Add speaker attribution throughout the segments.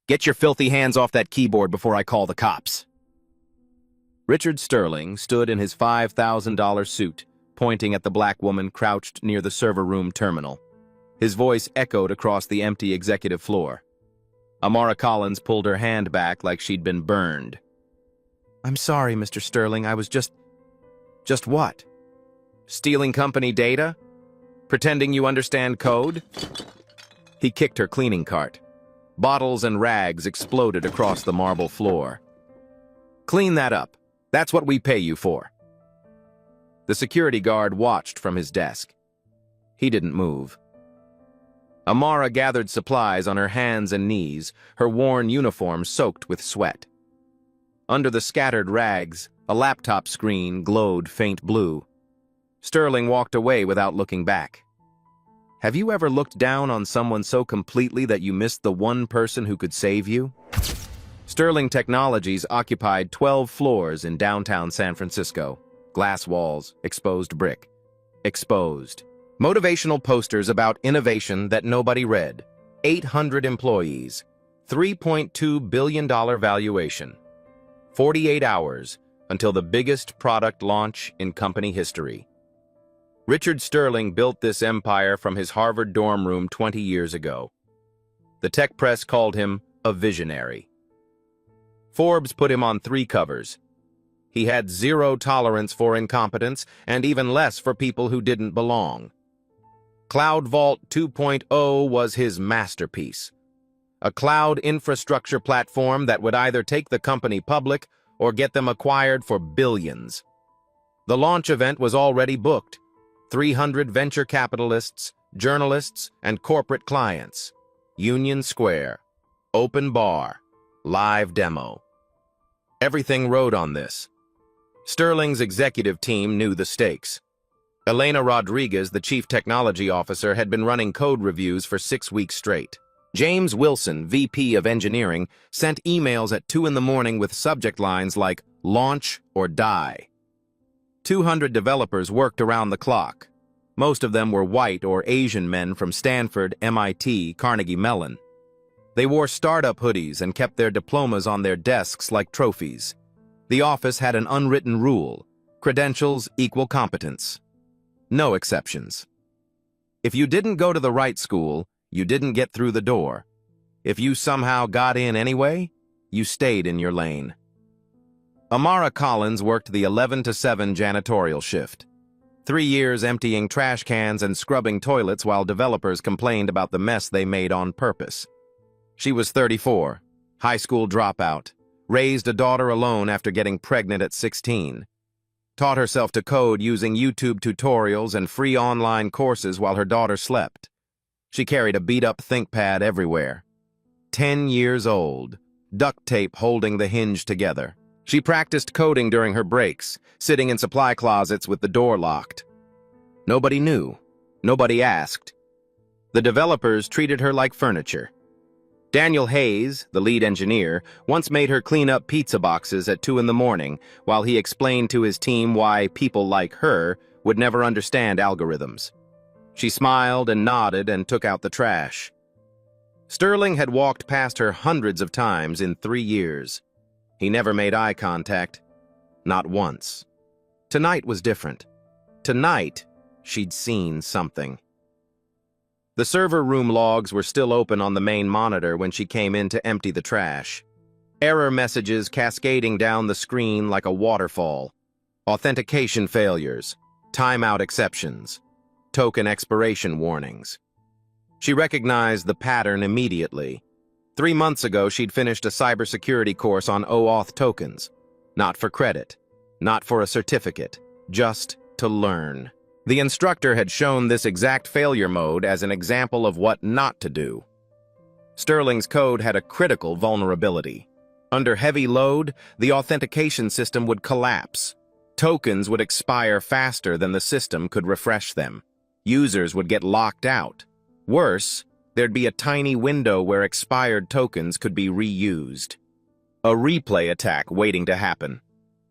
Speaker 1: Get your filthy hands off that keyboard before I call the cops. Richard Sterling stood in his $5,000 suit, pointing at the black woman crouched near the server room terminal. His voice echoed across the empty executive floor. Amara Collins pulled her hand back like she'd been burned. "I'm sorry, Mr. Sterling, I was just what? Stealing company data? Pretending you understand code?" He kicked her cleaning cart. Bottles and rags exploded across the marble floor. "Clean that up. That's what we pay you for." The security guard watched from his desk. He didn't move. Amara gathered supplies on her hands and knees, her worn uniform soaked with sweat. Under the scattered rags, a laptop screen glowed faint blue. Sterling walked away without looking back. Have you ever looked down on someone so completely that you missed the one person who could save you? Sterling Technologies occupied 12 floors in downtown San Francisco. Glass walls, exposed brick. Exposed. Motivational posters about innovation that nobody read. 800 employees. $3.2 billion valuation. 48 hours until the biggest product launch in company history. Richard Sterling built this empire from his Harvard dorm room 20 years ago. The tech press called him a visionary. Forbes put him on 3 covers. He had zero tolerance for incompetence and even less for people who didn't belong. Cloud Vault 2.0 was his masterpiece. A cloud infrastructure platform that would either take the company public or get them acquired for billions. The launch event was already booked. 300 venture capitalists, journalists, and corporate clients. Union Square. Open bar. Live demo. Everything rode on this. Sterling's executive team knew the stakes. Elena Rodriguez, the chief technology officer, had been running code reviews for 6 weeks straight. James Wilson, VP of engineering, sent emails at 2 in the morning with subject lines like, "Launch or die." 200 developers worked around the clock. Most of them were white or Asian men from Stanford, MIT, Carnegie Mellon. They wore startup hoodies and kept their diplomas on their desks like trophies. The office had an unwritten rule: credentials equal competence. No exceptions. If you didn't go to the right school, you didn't get through the door. If you somehow got in anyway, you stayed in your lane. Amara Collins worked the 11 to 7 janitorial shift. 3 years emptying trash cans and scrubbing toilets while developers complained about the mess they made on purpose. She was 34, high school dropout, raised a daughter alone after getting pregnant at 16, taught herself to code using YouTube tutorials and free online courses while her daughter slept. She carried a beat-up ThinkPad everywhere. 10 years old, duct tape holding the hinge together. She practiced coding during her breaks, sitting in supply closets with the door locked. Nobody knew. Nobody asked. The developers treated her like furniture. Daniel Hayes, the lead engineer, once made her clean up pizza boxes at 2 in the morning while he explained to his team why people like her would never understand algorithms. She smiled and nodded and took out the trash. Sterling had walked past her hundreds of times in 3 years. He never made eye contact. Not once. Tonight was different. Tonight, she'd seen something. The server room logs were still open on the main monitor when she came in to empty the trash. Error messages cascading down the screen like a waterfall. Authentication failures. Timeout exceptions. Token expiration warnings. She recognized the pattern immediately. 3 months ago, she'd finished a cybersecurity course on OAuth tokens. Not for credit, not for a certificate, just to learn. The instructor had shown this exact failure mode as an example of what not to do. Sterling's code had a critical vulnerability. Under heavy load, the authentication system would collapse. Tokens would expire faster than the system could refresh them. Users would get locked out. Worse, there'd be a tiny window where expired tokens could be reused. A replay attack waiting to happen.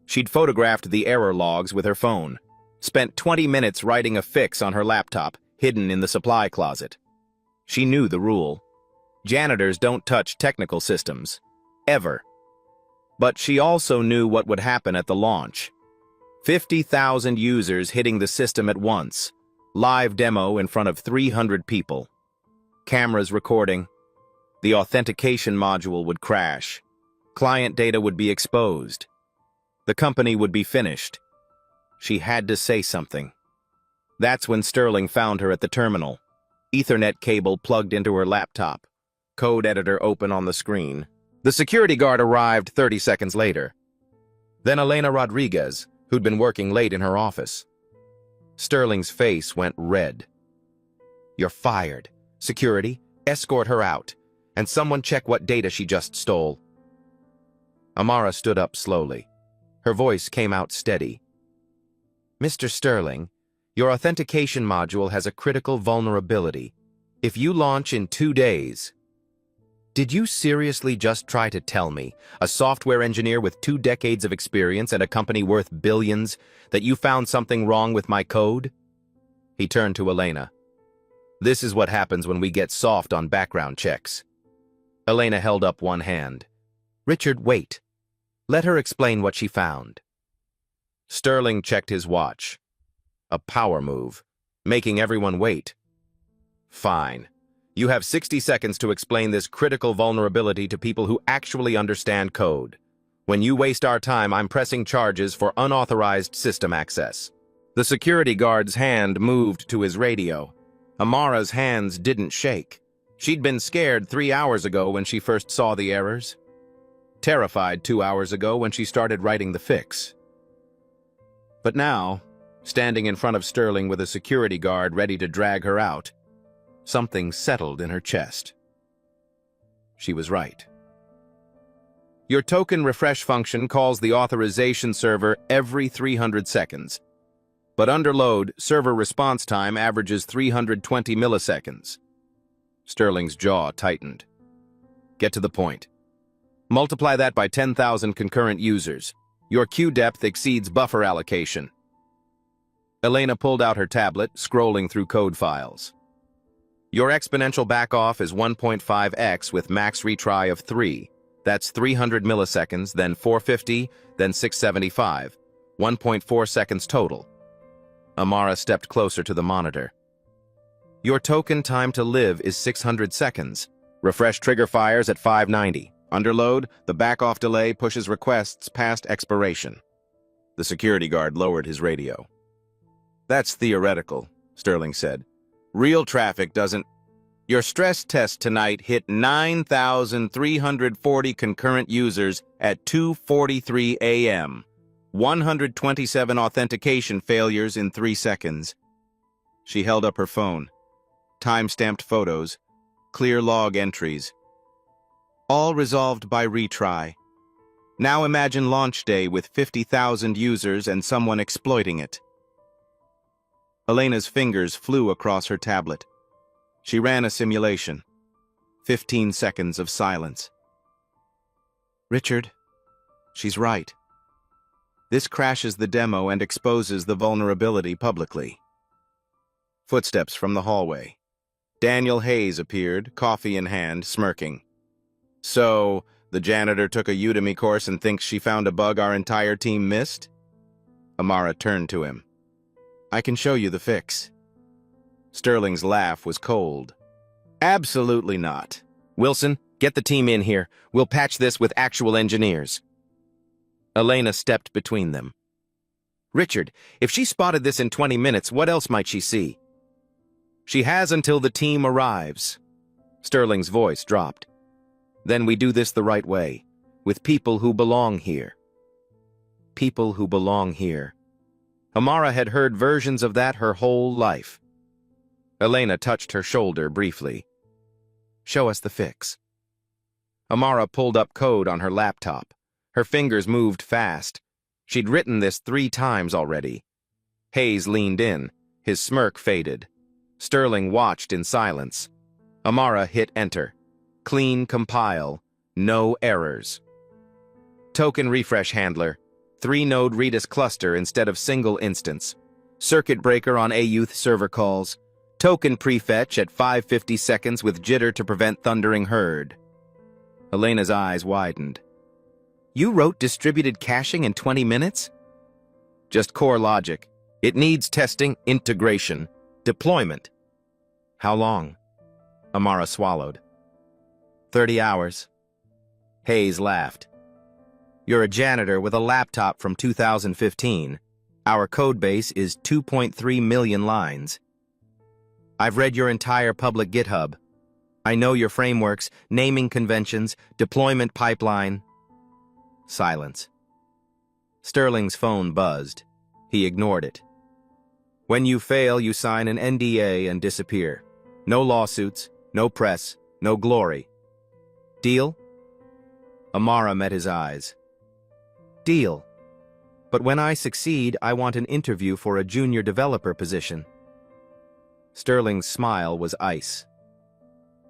Speaker 1: She'd photographed the error logs with her phone. Spent 20 minutes writing a fix on her laptop, hidden in the supply closet. She knew the rule. Janitors don't touch technical systems. Ever. But she also knew what would happen at the launch. 50,000 users hitting the system at once. Live demo in front of 300 people. Cameras recording. The authentication module would crash. Client data would be exposed. The company would be finished. She had to say something. That's when Sterling found her at the terminal. Ethernet cable plugged into her laptop. Code editor open on the screen. The security guard arrived 30 seconds later. Then Elena Rodriguez, who'd been working late in her office. Sterling's face went red. "You're fired. Security, escort her out. And someone check what data she just stole." Amara stood up slowly. Her voice came out steady. "Mr. Sterling, your authentication module has a critical vulnerability. If you launch in 2 days..." Did you seriously just try to tell me, a software engineer with 2 decades of experience at a company worth billions, that you found something wrong with my code? He turned to Elena. "This is what happens when we get soft on background checks." Elena held up one hand. "Richard, wait. Let her explain what she found." Sterling checked his watch. A power move, making everyone wait. "Fine. You have 60 seconds to explain this critical vulnerability to people who actually understand code. When you waste our time, I'm pressing charges for unauthorized system access." The security guard's hand moved to his radio. Amara's hands didn't shake. She'd been scared 3 hours ago when she first saw the errors. Terrified 2 hours ago when she started writing the fix. But now, standing in front of Sterling with a security guard ready to drag her out, something settled in her chest. She was right. Your token refresh function calls the authorization server every 300 seconds. But under load, server response time averages 320 milliseconds. Sterling's jaw tightened. "Get to the point. Multiply that by 10,000 concurrent users. Your queue depth exceeds buffer allocation." Elena pulled out her tablet, scrolling through code files. "Your exponential backoff is 1.5x with max retry of 3. That's 300 milliseconds, then 450, then 675. 1.4 seconds total." Amara stepped closer to the monitor. "Your token time to live is 600 seconds. Refresh trigger fires at 590. Under load, the backoff delay pushes requests past expiration." The security guard lowered his radio. "That's theoretical," Sterling said. "Real traffic doesn't..." "Your stress test tonight hit 9,340 concurrent users at 2:43 a.m. 127 authentication failures in 3 seconds. She held up her phone. Time-stamped photos, clear log entries. All resolved by retry. Now imagine launch day with 50,000 users and someone exploiting it. Elena's fingers flew across her tablet. She ran a simulation. 15 seconds of silence. "Richard, she's right. This crashes the demo and exposes the vulnerability publicly." Footsteps from the hallway. Daniel Hayes appeared, coffee in hand, smirking. "So, the janitor took a Udemy course and thinks she found a bug our entire team missed?" Amara turned to him. "I can show you the fix." Sterling's laugh was cold. "Absolutely not. Wilson, get the team in here. We'll patch this with actual engineers." Elena stepped between them. "Richard, if she spotted this in 20 minutes, what else might she see?" "She has until the team arrives." Sterling's voice dropped. "Then we do this the right way, with people who belong here." People who belong here. Amara had heard versions of that her whole life. Elena touched her shoulder briefly. "Show us the fix." Amara pulled up code on her laptop. Her fingers moved fast. She'd written this 3 times already. Hayes leaned in. His smirk faded. Sterling watched in silence. Amara hit enter. Clean compile. No errors. Token refresh handler. 3-node Redis cluster instead of single instance. Circuit breaker on A-Youth server calls. Token prefetch at 550 seconds with jitter to prevent thundering herd. Elena's eyes widened. You wrote distributed caching in 20 minutes? Just core logic. It needs testing, integration, deployment. How long? Amara swallowed. 30 hours. Hayes laughed. You're a janitor with a laptop from 2015. Our codebase is 2.3 million lines. I've read your entire public GitHub. I know your frameworks, naming conventions, deployment pipeline. Silence. Sterling's phone buzzed. He ignored it. When you fail, you sign an NDA and disappear. No lawsuits, no press, no glory. Deal? Amara met his eyes. Deal. But when I succeed, I want an interview for a junior developer position. Sterling's smile was ice.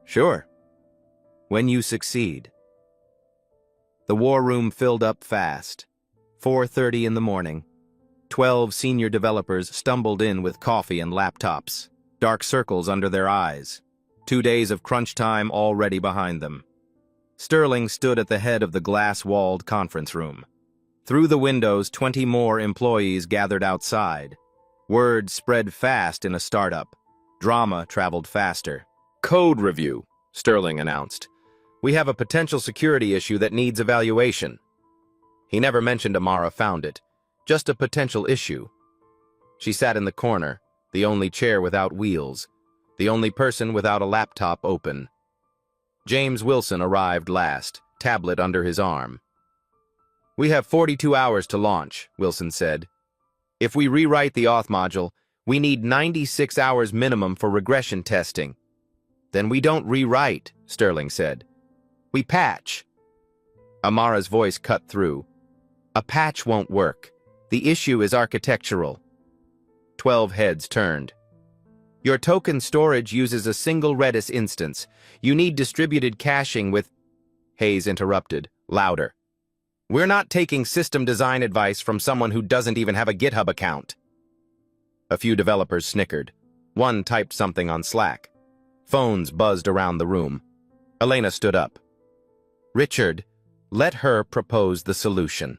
Speaker 1: Sure. When you succeed. The war room filled up fast. 4:30 in the morning. 12 senior developers stumbled in with coffee and laptops, dark circles under their eyes. 2 days of crunch time already behind them. Sterling stood at the head of the glass-walled conference room. Through the windows, 20 more employees gathered outside. Word spread fast in a startup. Drama traveled faster. Code review, Sterling announced. We have a potential security issue that needs evaluation. He never mentioned Amara found it. Just a potential issue. She sat in the corner, the only chair without wheels, the only person without a laptop open. James Wilson arrived last, tablet under his arm. We have 42 hours to launch, Wilson said. If we rewrite the auth module, we need 96 hours minimum for regression testing. Then we don't rewrite, Sterling said. We patch. Amara's voice cut through. A patch won't work. The issue is architectural. 12 heads turned. Your token storage uses a single Redis instance. You need distributed caching with... Hayes interrupted, louder. We're not taking system design advice from someone who doesn't even have a GitHub account. A few developers snickered. One typed something on Slack. Phones buzzed around the room. Elena stood up. Richard, let her propose the solution.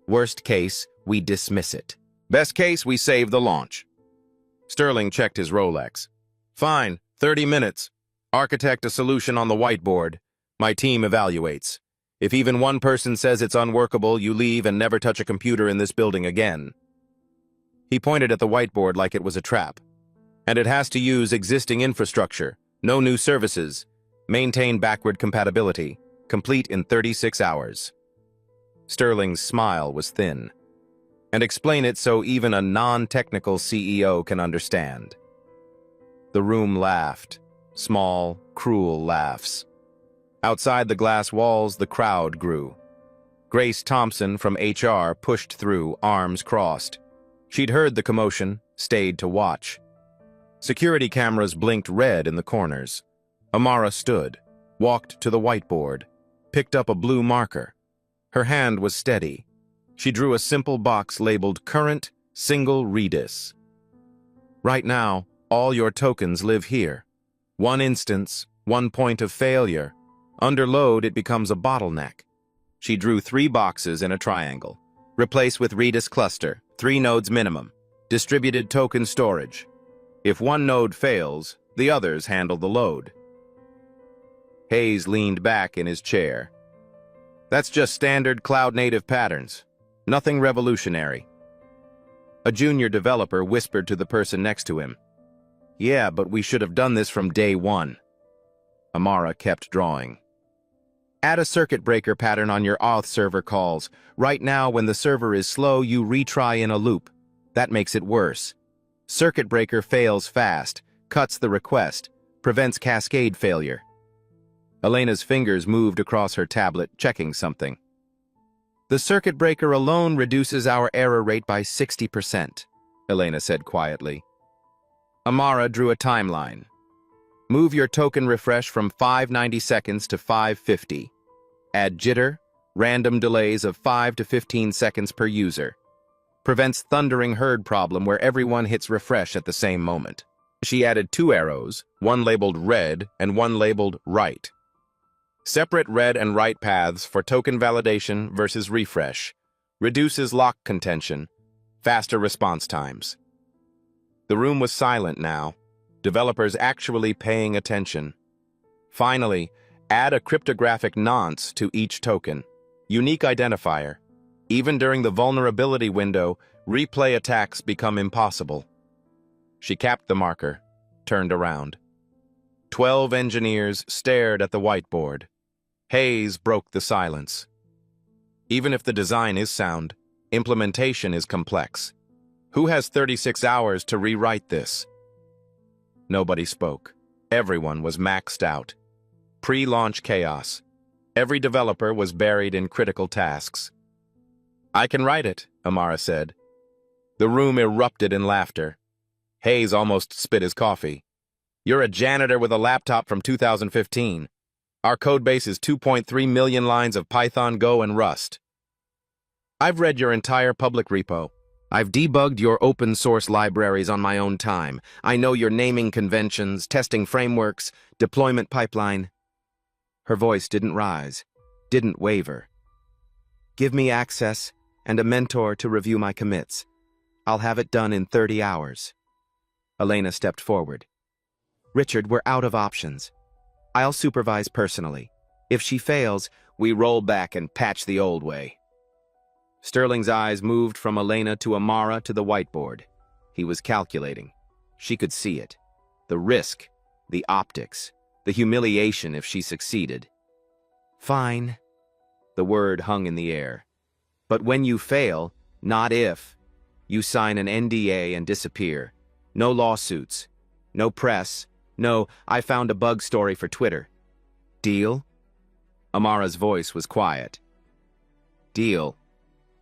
Speaker 1: Worst case, we dismiss it. Best case, we save the launch. Sterling checked his Rolex. Fine, 30 minutes. Architect a solution on the whiteboard. My team evaluates. If even one person says it's unworkable, you leave and never touch a computer in this building again. He pointed at the whiteboard like it was a trap. And it has to use existing infrastructure, no new services, maintain backward compatibility, complete in 36 hours. Sterling's smile was thin. And explain it so even a non-technical CEO can understand. The room laughed, small, cruel laughs. Outside the glass walls, the crowd grew. Grace Thompson from HR pushed through, arms crossed. She'd heard the commotion, stayed to watch. Security cameras blinked red in the corners. Amara stood, walked to the whiteboard, picked up a blue marker. Her hand was steady. She drew a simple box labeled Current Single Redis. Right now, all your tokens live here. One instance, one point of failure. Under load, it becomes a bottleneck. She drew 3 boxes in a triangle. Replace with Redis cluster, 3 nodes minimum. Distributed token storage. If one node fails, the others handle the load. Hayes leaned back in his chair. That's just standard cloud-native patterns. Nothing revolutionary. A junior developer whispered to the person next to him. Yeah, but we should have done this from day one. Amara kept drawing. Add a circuit breaker pattern on your auth server calls. Right now, when the server is slow, you retry in a loop. That makes it worse. Circuit breaker fails fast, cuts the request, prevents cascade failure. Elena's fingers moved across her tablet, checking something. The circuit breaker alone reduces our error rate by 60%, Elena said quietly. Amara drew a timeline. Move your token refresh from 590 seconds to 550. Add jitter, random delays of 5 to 15 seconds per user. Prevents thundering herd problem where everyone hits refresh at the same moment. She added 2 arrows, one labeled red and one labeled right. Separate red and right paths for token validation versus refresh. Reduces lock contention. Faster response times. The room was silent now. Developers actually paying attention. Finally, add a cryptographic nonce to each token. Unique identifier. Even during the vulnerability window, replay attacks become impossible. She capped the marker, turned around. 12 engineers stared at the whiteboard. Hayes broke the silence. Even if the design is sound, implementation is complex. Who has 36 hours to rewrite this? Nobody spoke. Everyone was maxed out. Pre-launch chaos. Every developer was buried in critical tasks. "I can write it," Amara said. The room erupted in laughter. Hayes almost spit his coffee. "You're a janitor with a laptop from 2015. Our codebase is 2.3 million lines of Python, Go, and Rust. I've read your entire public repo. I've debugged your open source libraries on my own time. I know your naming conventions, testing frameworks, deployment pipeline." Her voice didn't rise, didn't waver. "Give me access and a mentor to review my commits. I'll have it done in 30 hours. Elena stepped forward. "Richard, we're out of options. I'll supervise personally. If she fails, we roll back and patch the old way." Sterling's eyes moved from Elena to Amara to the whiteboard. He was calculating. She could see it. The risk, the optics, the humiliation if she succeeded. "Fine." The word hung in the air. "But when you fail, not if, you sign an NDA and disappear. No lawsuits. No press. No, I found a bug story for Twitter. Deal?" Amara's voice was quiet. "Deal.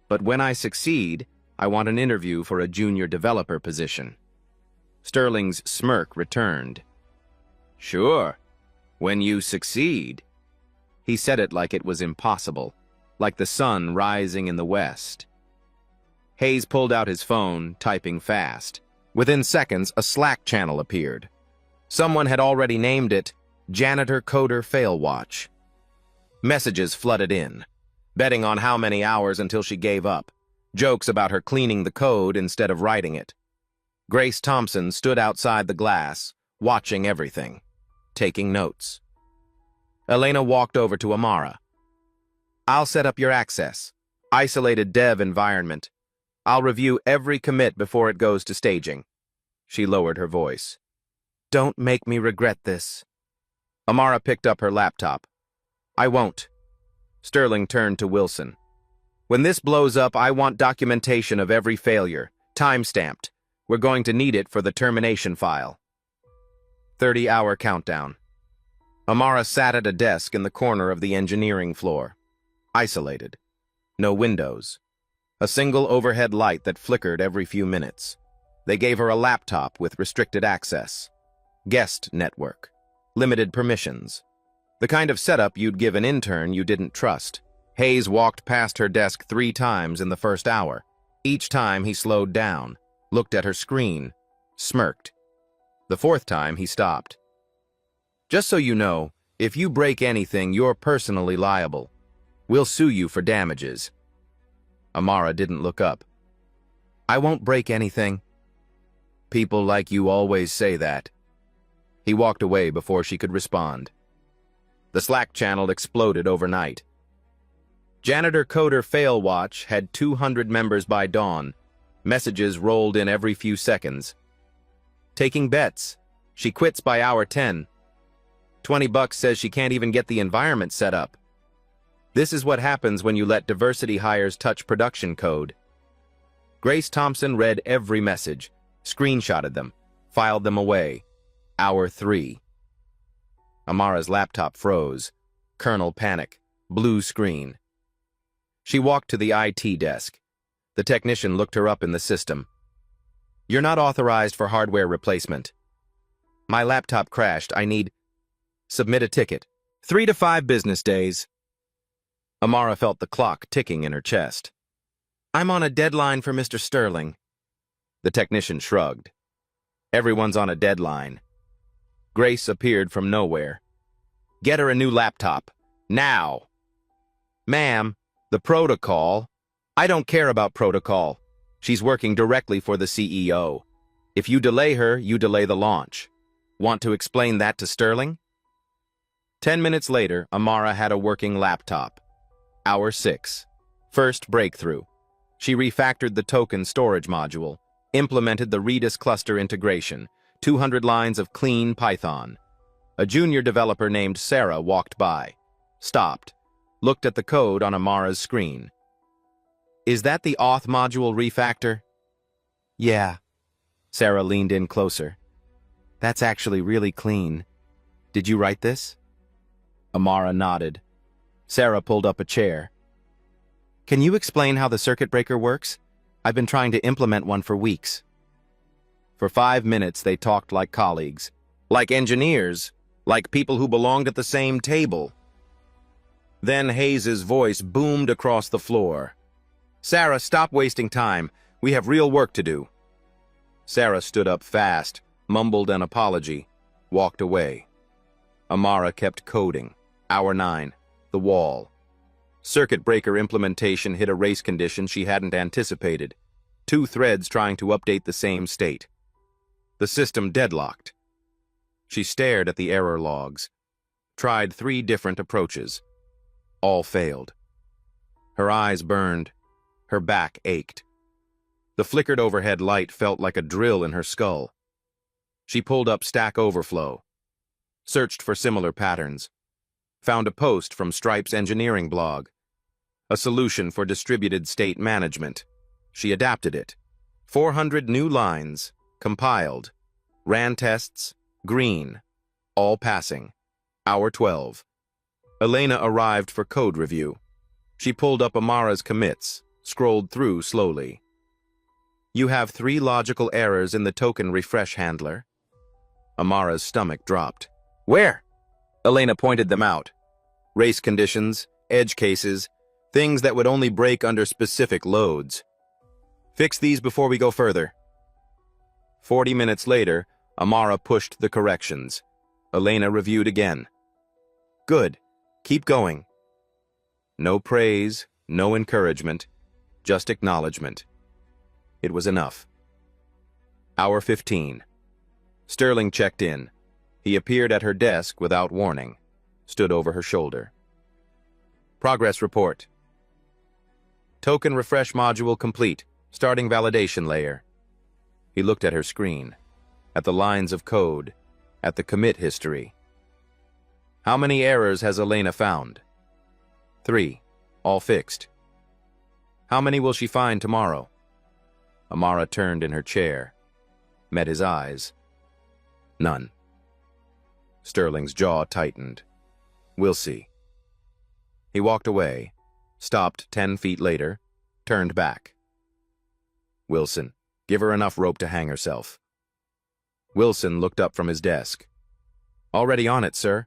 Speaker 1: But when I succeed, I want an interview for a junior developer position." Sterling's smirk returned. "Sure. When you succeed." He said it like it was impossible, like the sun rising in the west. Hayes pulled out his phone, typing fast. Within seconds, a Slack channel appeared. Someone had already named it Janitor Coder Fail Watch. Messages flooded in, betting on how many hours until she gave up, jokes about her cleaning the code instead of writing it. Grace Thompson stood outside the glass, watching everything, taking notes. Elena walked over to Amara. "I'll set up your access. Isolated dev environment. I'll review every commit before it goes to staging." She lowered her voice. "Don't make me regret this." Amara picked up her laptop. "I won't." Sterling turned to Wilson. "When this blows up, I want documentation of every failure, time-stamped. We're going to need it for the termination file." 30-hour countdown. Amara sat at a desk in the corner of the engineering floor. Isolated. No windows. A single overhead light that flickered every few minutes. They gave her a laptop with restricted access. Guest network. Limited permissions. The kind of setup you'd give an intern you didn't trust. Hayes walked past her desk 3 times in the first hour. Each time he slowed down, looked at her screen, smirked. The 4th time he stopped. "Just so you know, if you break anything, you're personally liable. We'll sue you for damages." Amara didn't look up. "I won't break anything." "People like you always say that." He walked away before she could respond. The Slack channel exploded overnight. Janitor Coder Fail Watch had 200 members by dawn. Messages rolled in every few seconds. "Taking bets. She quits by hour 10. $20 says she can't even get the environment set up. This is what happens when you let diversity hires touch production code." Grace Thompson read every message, screenshotted them, filed them away. Hour 3. Amara's laptop froze. Kernel panic. Blue screen. She walked to the IT desk. The technician looked her up in the system. "You're not authorized for hardware replacement." "My laptop crashed. I need..." "Submit a ticket. 3 to 5 business days." Amara felt the clock ticking in her chest. "I'm on a deadline for Mr. Sterling." The technician shrugged. Everyone's on a deadline. Grace appeared from nowhere. Get her a new laptop. Now. Ma'am, the protocol. I don't care about protocol. She's working directly for the CEO. If you delay her, you delay the launch. Want to explain that to Sterling? 10 minutes later, Amara had a working laptop. Hour 6. First breakthrough. She refactored the token storage module, implemented the Redis cluster integration, 200 lines of clean Python. A junior developer named Sarah walked by, stopped, looked at the code on Amara's screen. Is that the auth module refactor? Yeah. Sarah leaned in closer. That's actually really clean. Did you write this? Amara nodded. Sarah pulled up a chair. Can you explain how the circuit breaker works? I've been trying to implement one for weeks. For 5 minutes, they talked like colleagues, like engineers, like people who belonged at the same table. Then Hayes's voice boomed across the floor. Sarah, stop wasting time. We have real work to do. Sarah stood up fast, mumbled an apology, walked away. Amara kept coding. Hour 9. The wall. Circuit breaker implementation hit a race condition she hadn't anticipated. 2 threads trying to update the same state. The system deadlocked. She stared at the error logs. Tried 3 different approaches. All failed. Her eyes burned. Her back ached. The flickered overhead light felt like a drill in her skull. She pulled up Stack Overflow. Searched for similar patterns. Found a post from Stripe's engineering blog. A solution for distributed state management. She adapted it. 400 new lines. Compiled. Ran tests. Green. All passing. Hour 12. Elena arrived for code review. She pulled up Amara's commits, scrolled through slowly. You have 3 logical errors in the token refresh handler. Amara's stomach dropped. Where? Elena pointed them out. Race conditions, edge cases, things that would only break under specific loads. Fix these before we go further. 40 minutes later, Amara pushed the corrections. Elena reviewed again. Good. Keep going. No praise, no encouragement, just acknowledgement. It was enough. Hour 15. Sterling checked in. He appeared at her desk without warning, stood over her shoulder. Progress report. Token refresh module complete, starting validation layer. He looked at her screen, at the lines of code, at the commit history. How many errors has Elena found? 3, all fixed. How many will she find tomorrow? Amara turned in her chair, met his eyes. None. Sterling's jaw tightened. We'll see. He walked away, stopped 10 feet later, turned back. Wilson, give her enough rope to hang herself. Wilson looked up from his desk. Already on it, sir.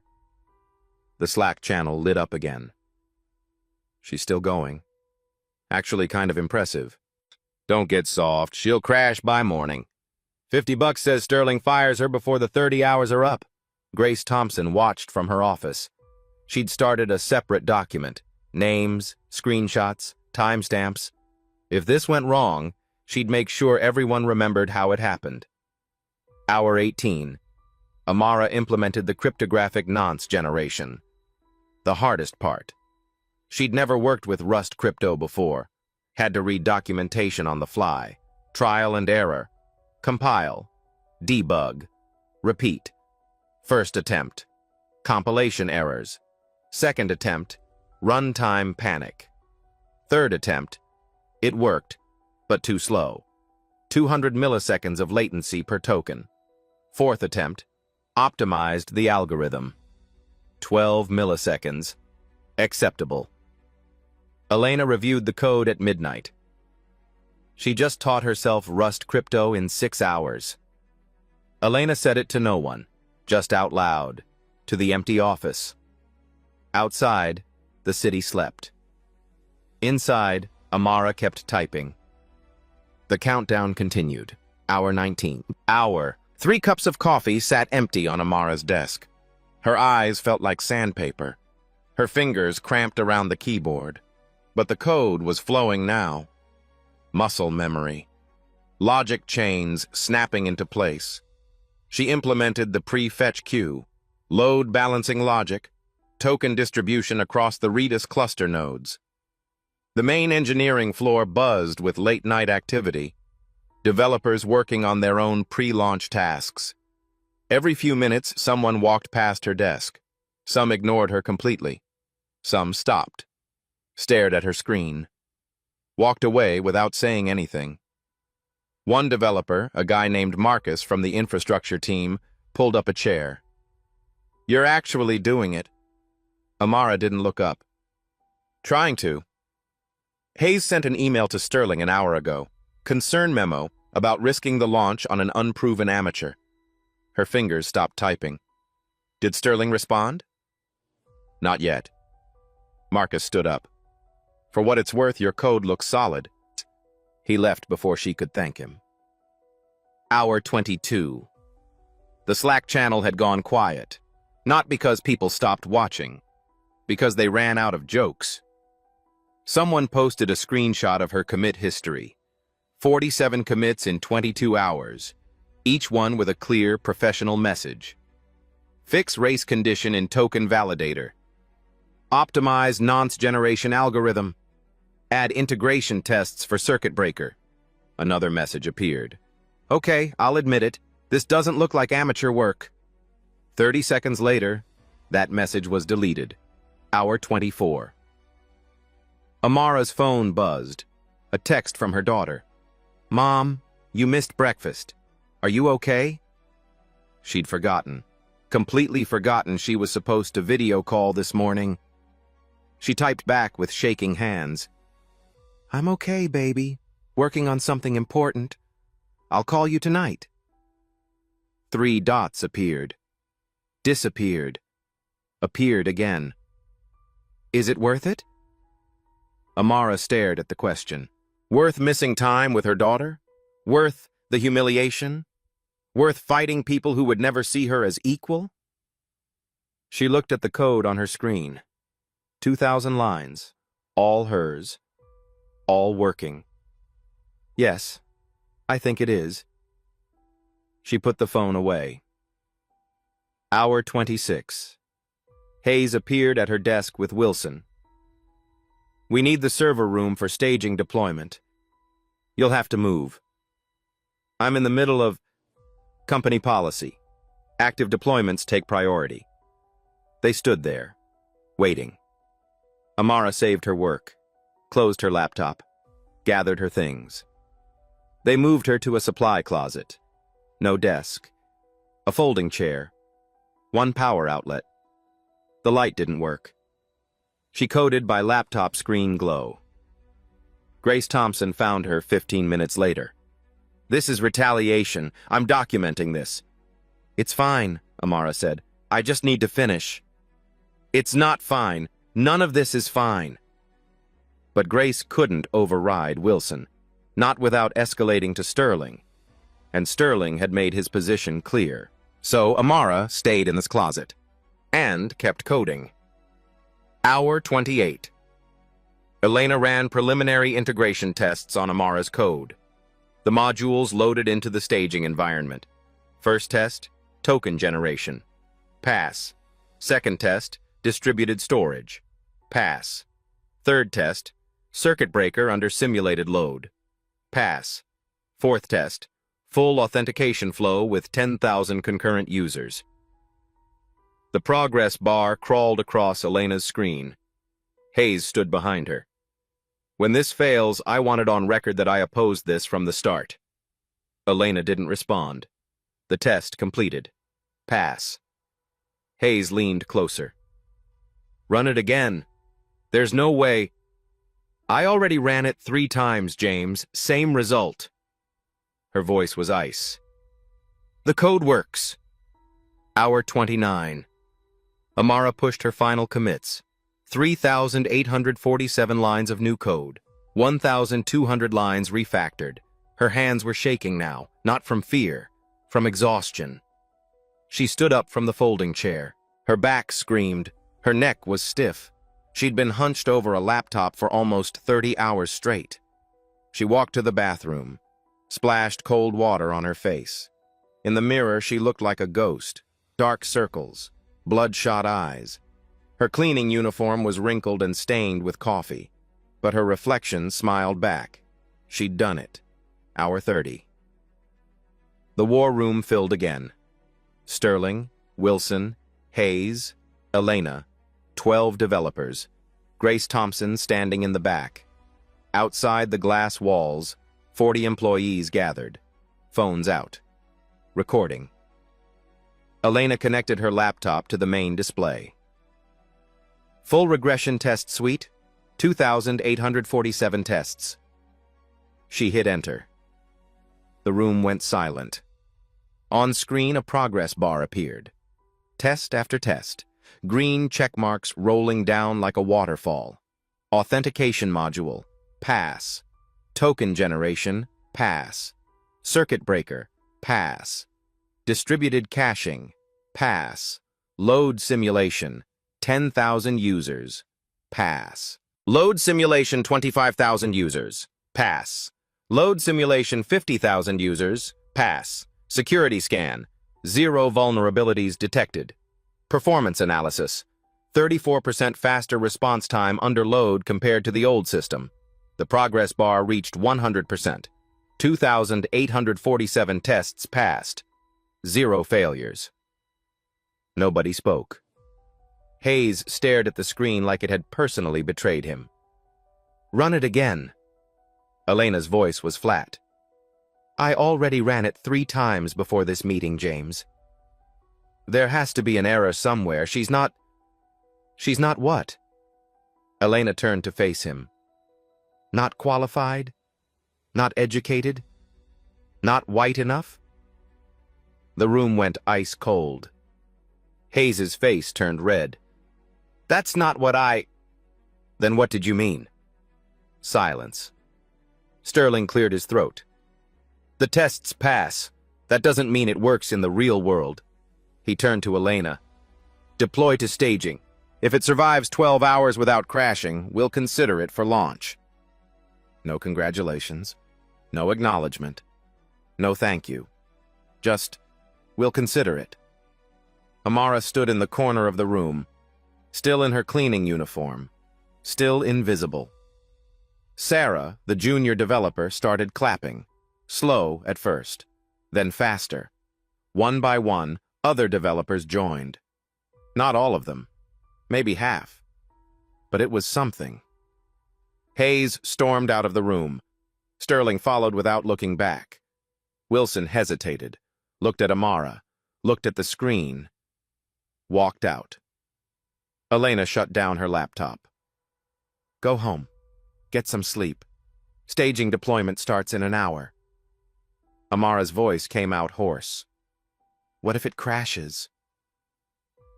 Speaker 1: The Slack channel lit up again. She's still going. Actually kind of impressive. Don't get soft, she'll crash by morning. $50 says Sterling fires her before the 30 hours are up. Grace Thompson watched from her office. She'd started a separate document. Names, screenshots, timestamps. If this went wrong, she'd make sure everyone remembered how it happened. Hour 18. Amara implemented the cryptographic nonce generation. The hardest part. She'd never worked with Rust crypto before. Had to read documentation on the fly. Trial and error. Compile. Debug. Repeat. First attempt. Compilation errors. Second attempt. Runtime panic. Third attempt. It worked, but too slow. 200 milliseconds of latency per token. Fourth attempt. Optimized the algorithm. 12 milliseconds. Acceptable. Elena reviewed the code at midnight. She just taught herself Rust crypto in 6 hours. Elena said it to no one, just out loud, to the empty office. Outside, the city slept. Inside, Amara kept typing. The countdown continued. Hour 19. Hour 3 cups of coffee sat empty on Amara's desk. Her eyes felt like sandpaper. Her fingers cramped around the keyboard. But the code was flowing now. Muscle memory. Logic chains snapping into place. She implemented the pre-fetch queue, load balancing logic, token distribution across the Redis cluster nodes. The main engineering floor buzzed with late-night activity, developers working on their own pre-launch tasks. Every few minutes, someone walked past her desk. Some ignored her completely. Some stopped, stared at her screen, walked away without saying anything. One developer, a guy named Marcus from the infrastructure team, pulled up a chair. "You're actually doing it." Amara didn't look up. "Trying to." Hayes sent an email to Sterling an hour ago. Concern memo about risking the launch on an unproven amateur. Her fingers stopped typing. Did Sterling respond? Not yet. Marcus stood up. "For what it's worth, your code looks solid." He left before she could thank him. Hour 22. The Slack channel had gone quiet. Not because people stopped watching. Because they ran out of jokes. Someone posted a screenshot of her commit history. 47 commits in 22 hours. Each one with a clear, professional message. Fix race condition in token validator. Optimize nonce generation algorithm. Add integration tests for circuit breaker. Another message appeared. Okay, I'll admit it. This doesn't look like amateur work. 30 seconds later, that message was deleted. Hour 24. Amara's phone buzzed. A text from her daughter. "Mom, you missed breakfast. Are you okay?" She'd forgotten. Completely forgotten she was supposed to video call this morning. She typed back with shaking hands. "I'm okay, baby. Working on something important. I'll call you tonight." 3 dots appeared. Disappeared. Appeared again. Is it worth it? Amara stared at the question. Worth missing time with her daughter? Worth the humiliation? Worth fighting people who would never see her as equal? She looked at the code on her screen. 2,000 lines. All hers. All working. Yes, I think it is. She put the phone away. Hour 26. Hayes appeared at her desk with Wilson. "We need the server room for staging deployment. You'll have to move. I'm in the middle of company policy. Active deployments take priority." They stood there, waiting. Amara saved her work, closed her laptop, gathered her things. They moved her to a supply closet. No desk. A folding chair. 1 power outlet. The light didn't work. She coded by laptop screen glow. Grace Thompson found her 15 minutes later. "This is retaliation. I'm documenting this." "It's fine," Amara said. "I just need to finish." "It's not fine. None of this is fine." But Grace couldn't override Wilson, not without escalating to Sterling. And Sterling had made his position clear. So Amara stayed in this closet. And kept coding. Hour 28. Elena ran preliminary integration tests on Amara's code. The modules loaded into the staging environment. First test, token generation. Pass. Second test, distributed storage. Pass. Third test, circuit breaker under simulated load. Pass. Fourth test, full authentication flow with 10,000 concurrent users. The progress bar crawled across Elena's screen. Hayes stood behind her. "When this fails, I want it on record that I opposed this from the start." Elena didn't respond. The test completed. Pass. Hayes leaned closer. "Run it again. There's no way." "I already ran it 3 times, James. Same result." Her voice was ice. "The code works." Hour 29. Amara pushed her final commits. 3,847 lines of new code. 1,200 lines refactored. Her hands were shaking now, not from fear, from exhaustion. She stood up from the folding chair. Her back screamed. Her neck was stiff. She'd been hunched over a laptop for almost 30 hours straight. She walked to the bathroom, splashed cold water on her face. In the mirror, she looked like a ghost. Dark circles, bloodshot eyes. Her cleaning uniform was wrinkled and stained with coffee, but her reflection smiled back. She'd done it. Hour 30. The war room filled again. Sterling, Wilson, Hayes, Elena, 12 developers, Grace Thompson standing in the back. Outside the glass walls, 40 employees gathered, phones out. Recording. Elena connected her laptop to the main display. Full regression test suite, 2,847 tests. She hit enter. The room went silent. On screen, a progress bar appeared. Test after test, green check marks rolling down like a waterfall. Authentication module, pass. Token generation, pass. Circuit breaker, pass. Distributed caching, pass. Load simulation, 10,000 users, pass. Load simulation, 25,000 users, pass. Load simulation, 50,000 users, pass. Security scan, 0 vulnerabilities detected. Performance analysis, 34% faster response time under load compared to the old system. The progress bar reached 100%. 2,847 tests passed. 0 failures. Nobody spoke. Hayes stared at the screen like it had personally betrayed him. Run it again. Elena's voice was flat. I already ran it 3 times before this meeting, James. There has to be an error somewhere. She's not what? Elena turned to face him. Not qualified? Not educated? Not white enough? The room went ice cold. Hayes's face turned red. That's not what I... Then what did you mean? Silence. Sterling cleared his throat. The tests pass. That doesn't mean it works in the real world. He turned to Elena. Deploy to staging. If it survives 12 hours without crashing, we'll consider it for launch. No congratulations. No acknowledgement. No thank you. Just, we'll consider it. Amara stood in the corner of the room, still in her cleaning uniform, still invisible. Sarah, the junior developer, started clapping. Slow at first, then faster. One by one, other developers joined. Not all of them, maybe half. But it was something. Hayes stormed out of the room. Sterling followed without looking back. Wilson hesitated, looked at Amara, looked at the screen, walked out. Elena shut down her laptop. Go home. Get some sleep. Staging deployment starts in an hour. Amara's voice came out hoarse. What if it crashes?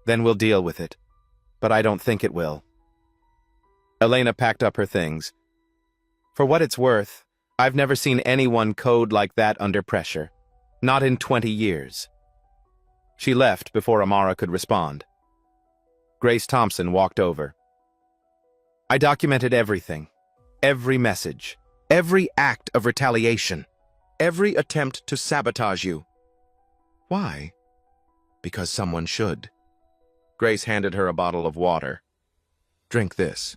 Speaker 1: Then we'll deal with it, but I don't think it will. Elena packed up her things. For what it's worth, I've never seen anyone code like that under pressure. Not in 20 years. She left before Amara could respond. Grace Thompson walked over. I documented everything. Every message. Every act of retaliation. Every attempt to sabotage you. Why? Because someone should. Grace handed her a bottle of water. Drink this.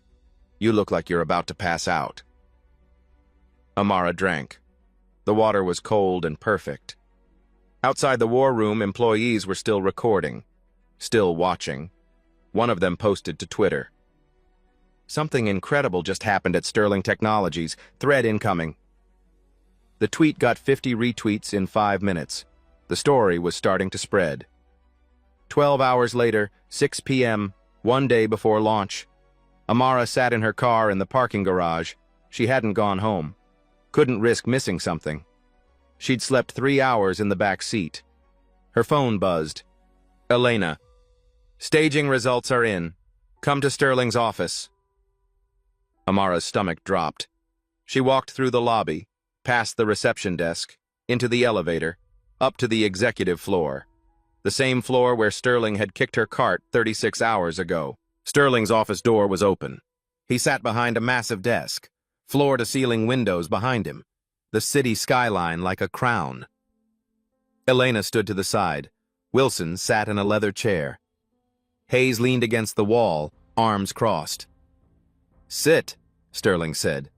Speaker 1: You look like you're about to pass out. Amara drank. The water was cold and perfect. Outside the war room, employees were still recording, still watching. One of them posted to Twitter. Something incredible just happened at Sterling Technologies. Thread incoming. The tweet got 50 retweets in 5 minutes. The story was starting to spread. 12 hours later, 6 p.m., one day before launch, Amara sat in her car in the parking garage. She hadn't gone home. Couldn't risk missing something. She'd slept 3 hours in the back seat. Her phone buzzed. Elena. Staging results are in. Come to Sterling's office. Amara's stomach dropped. She walked through the lobby, past the reception desk, into the elevator. up to the executive floor. The same floor where Sterling had kicked her cart 36 hours ago. Sterling's office door was open. He sat behind a massive desk, floor-to-ceiling windows behind him, the city skyline like a crown. Elena stood to the side. Wilson sat in a leather chair. Hayes leaned against the wall, arms crossed. "Sit," Sterling said.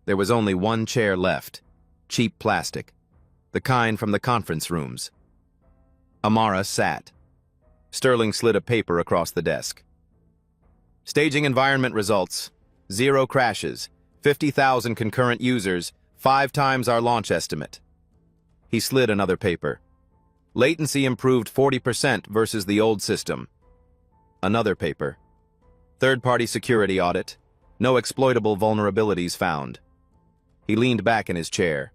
Speaker 1: There was only one chair left, cheap plastic, the kind from the conference rooms. Amara sat. Sterling slid a paper across the desk. Staging environment results. 0 crashes, 50,000 concurrent users, 5 times our launch estimate. He slid another paper. Latency improved 40% versus the old system. Another paper. Third-party security audit. No exploitable vulnerabilities found. He leaned back in his chair.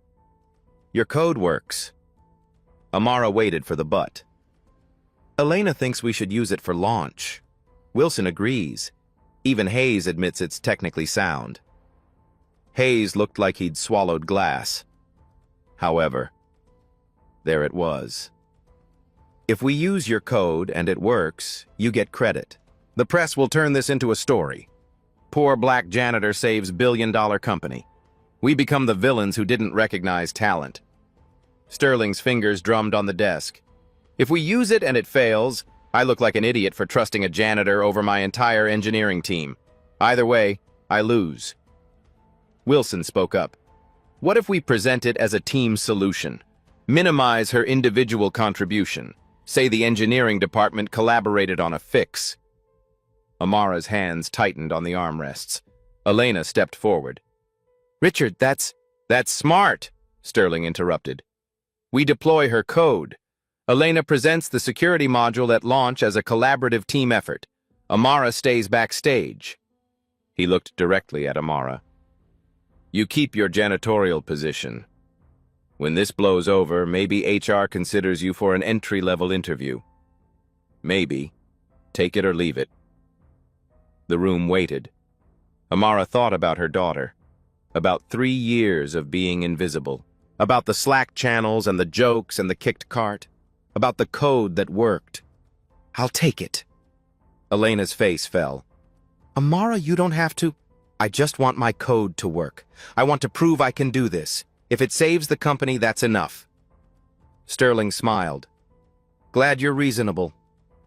Speaker 1: "Your code works." Amara waited for the but. "Elena thinks we should use it for launch. Wilson agrees. Even Hayes admits it's technically sound." Hayes looked like he'd swallowed glass. However, there it was. "If we use your code and it works, you get credit. The press will turn this into a story. Poor black janitor saves billion-dollar company. We become the villains who didn't recognize talent." Sterling's fingers drummed on the desk. "If we use it and it fails, I look like an idiot for trusting a janitor over my entire engineering team. Either way, I lose." Wilson spoke up. "What if we present it as a team solution? Minimize her individual contribution. Say the engineering department collaborated on a fix." Amara's hands tightened on the armrests. Elena stepped forward. "Richard, that's smart," Sterling interrupted. "We deploy her code. Elena presents the security module at launch as a collaborative team effort. Amara stays backstage." He looked directly at Amara. "You keep your janitorial position. When this blows over, maybe HR considers you for an entry-level interview. Maybe. Take it or leave it." The room waited. Amara thought about her daughter, about 3 years of being invisible, about the Slack channels and the jokes and the kicked cart, about the code that worked. "I'll take it." Elena's face fell. "Amara, you don't have to. I just want my code to work. I want to prove I can do this. If it saves the company, that's enough." Sterling smiled. "Glad you're reasonable.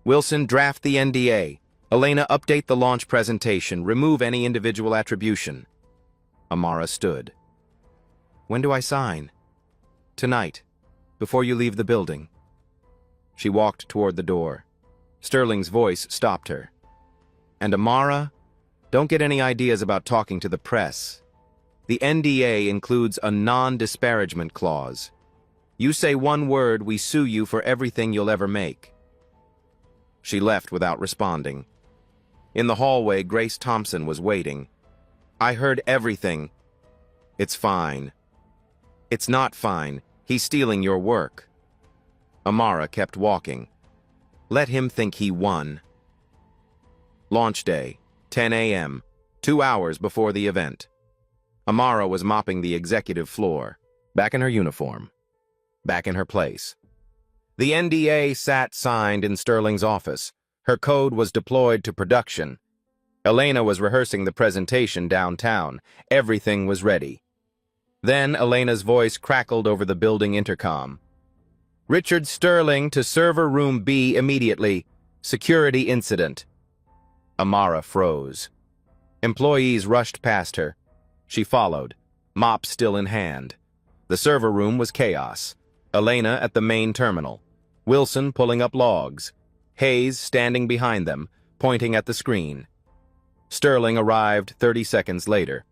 Speaker 1: Wilson, draft the NDA. Elena, update the launch presentation. Remove any individual attribution." Amara stood. "When do I sign?" "Tonight, before you leave the building." She walked toward the door. Sterling's voice stopped her. "And Amara, don't get any ideas about talking to the press. The NDA includes a non-disparagement clause. You say one word, we sue you for everything you'll ever make." She left without responding. In the hallway, Grace Thompson was waiting. "I heard everything." "It's fine." "It's not fine. He's stealing your work." Amara kept walking. Let him think he won. Launch day, 10 a.m., 2 hours before the event. Amara was mopping the executive floor, back in her uniform, back in her place. The NDA sat signed in Sterling's office. Her code was deployed to production. Elena was rehearsing the presentation downtown. Everything was ready. Then Elena's voice crackled over the building intercom. "Richard Sterling to server room B immediately. Security incident." Amara froze. Employees rushed past her. She followed, mop still in hand. The server room was chaos. Elena at the main terminal. Wilson pulling up logs. Hayes standing behind them, pointing at the screen. Sterling arrived 30 seconds later.